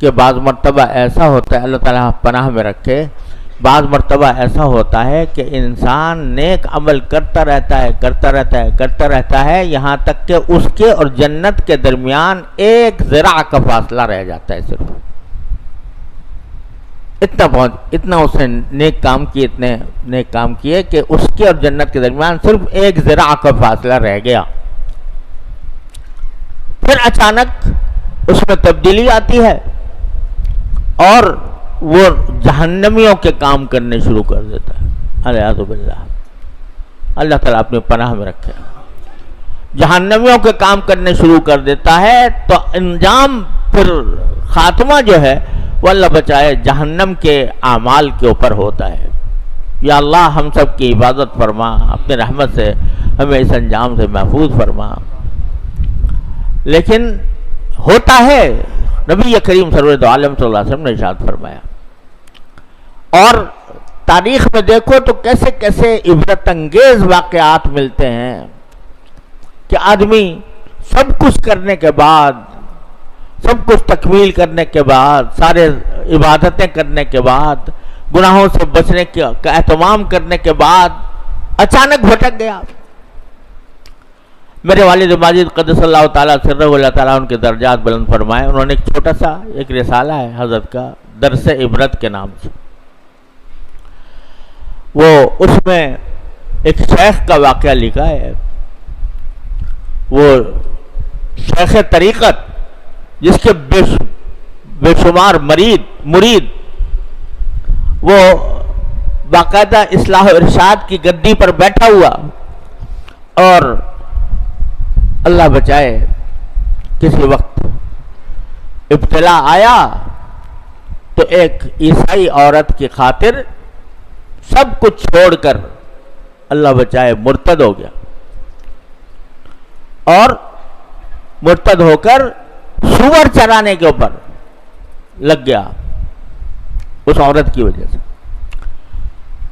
کہ بعض مرتبہ ایسا ہوتا ہے، اللہ تعالیٰ پناہ میں رکھے، بعض مرتبہ ایسا ہوتا ہے کہ انسان نیک عمل کرتا رہتا ہے یہاں تک کہ اس کے اور جنت کے درمیان ایک ذراع کا فاصلہ رہ جاتا ہے، صرف اتنا اس نے نیک کام کیے کہ اس کے اور جنت کے درمیان صرف ایک ذراع کا فاصلہ رہ گیا. پھر اچانک اس میں تبدیلی آتی ہے اور وہ جہنمیوں کے کام کرنے شروع کر دیتا ہے. الیاذ باللہ، اللہ تعالیٰ اپنی پناہ میں رکھے. جہنمیوں کے کام کرنے شروع کر دیتا ہے تو انجام، پھر خاتمہ جو ہے وہ اللہ بچائے جہنم کے اعمال کے اوپر ہوتا ہے. یا اللہ ہم سب کی حفاظت فرما، اپنے رحمت سے ہمیں اس انجام سے محفوظ فرما. لیکن ہوتا ہے، نبی کریم سرور عالم صلی اللہ علیہ وسلم نے ارشاد فرمایا. اور تاریخ میں دیکھو تو کیسے کیسے عبرت انگیز واقعات ملتے ہیں کہ آدمی سب کچھ کرنے کے بعد، سب کچھ تکمیل کرنے کے بعد، سارے عبادتیں کرنے کے بعد، گناہوں سے بچنے کا اہتمام کرنے کے بعد اچانک بھٹک گیا. میرے والد ماجد قدس اللہ تعالیٰ سرہ، اللہ تعالیٰ ان کے درجات بلند فرمائے، انہوں نے ایک چھوٹا سا ایک رسالہ ہے حضرت کا، درس عبرت کے نام سے. وہ اس میں ایک شیخ کا واقعہ لکھا ہے. وہ شیخ طریقت جس کے بے شمار مرید، وہ باقاعدہ اصلاح و ارشاد کی گدی پر بیٹھا ہوا، اور اللہ بچائے کسی وقت ابتلا آیا تو ایک عیسائی عورت کی خاطر سب کچھ چھوڑ کر اللہ بچائے مرتد ہو گیا، اور مرتد ہو کر سور چرانے کے اوپر لگ گیا اس عورت کی وجہ سے.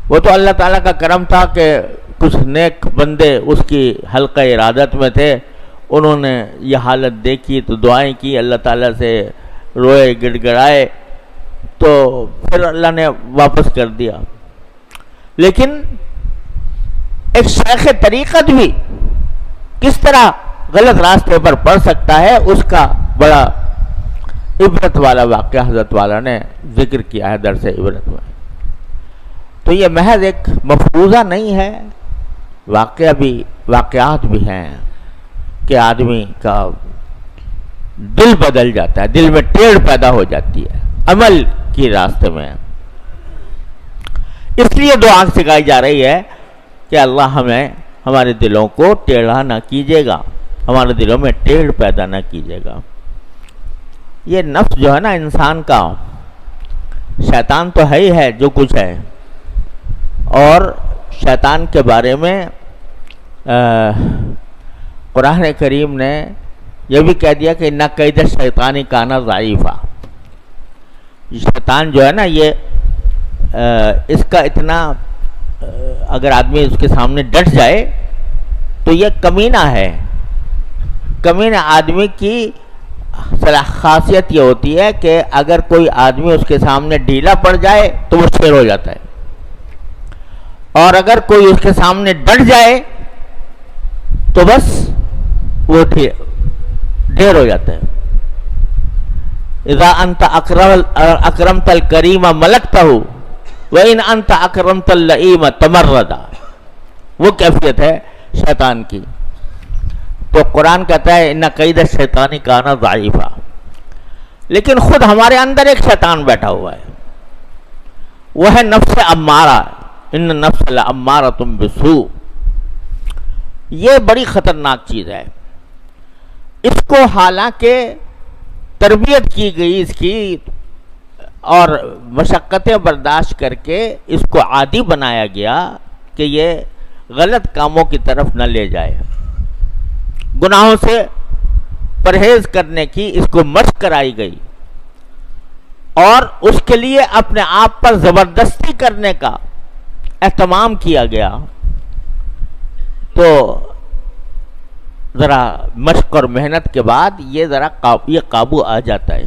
وہ تو اللہ تعالیٰ کا کرم تھا کہ کچھ نیک بندے اس کی حلقہ ارادت میں تھے، انہوں نے یہ حالت دیکھی تو دعائیں کی، اللہ تعالیٰ سے روئے گڑ گڑائے، تو پھر اللہ نے واپس کر دیا. لیکن ایک شیخ طریقت بھی کس طرح غلط راستے پر پڑ سکتا ہے، اس کا بڑا عبرت والا واقعہ حضرت والا نے ذکر کیا ہے درس عبرت میں. تو یہ محض ایک مفروضہ نہیں ہے، واقعات بھی ہیں کہ آدمی کا دل بدل جاتا ہے، دل میں ٹیڑھ پیدا ہو جاتی ہے عمل کی راستے میں. اس لیے دعا سکھائی جا رہی ہے کہ اللہ ہمیں ہمارے دلوں کو ٹیڑھا نہ کیجیے گا، ہمارے دلوں میں ٹیڑھ پیدا نہ کیجیے گا. یہ نفس جو ہے نا انسان کا، شیطان تو ہے ہی ہے جو کچھ ہے، اور شیطان کے بارے میں قرآن کریم نے یہ بھی کہہ دیا کہ اِنَّ کَیْدَ الشَّیطَانِ کَانَ ضَعِیفًا. شیطان جو ہے نا یہ اس کا اتنا، اگر آدمی اس کے سامنے ڈٹ جائے تو یہ کمینہ ہے. کمینہ آدمی کی خاصیت یہ ہوتی ہے کہ اگر کوئی آدمی اس کے سامنے ڈھیلا پڑ جائے تو وہ شیر ہو جاتا ہے، اور اگر کوئی اس کے سامنے ڈٹ جائے تو بس وہ ڈھیر ہو جاتا ہے. اذا انت اکرمت الکریم ملکتہ وان انت اکرمت اللئیم تمردا. وہ کیفیت ہے شیطان کی. تو قرآن کہتا ہے ان کید الشیطان کان ضعیفا. لیکن خود ہمارے اندر ایک شیطان بیٹھا ہوا ہے، وہ ہے نفس امارہ. ان نفس لامارۃ بالسوء. یہ بڑی خطرناک چیز ہے. اس کو حالانکہ تربیت کی گئی اس کی، اور مشقتیں برداشت کر کے اس کو عادی بنایا گیا کہ یہ غلط کاموں کی طرف نہ لے جائے. گناہوں سے پرہیز کرنے کی اس کو مشق کرائی گئی، اور اس کے لیے اپنے آپ پر زبردستی کرنے کا اہتمام کیا گیا. تو ذرا مشق اور محنت کے بعد یہ ذرا یہ قابو آ جاتا ہے.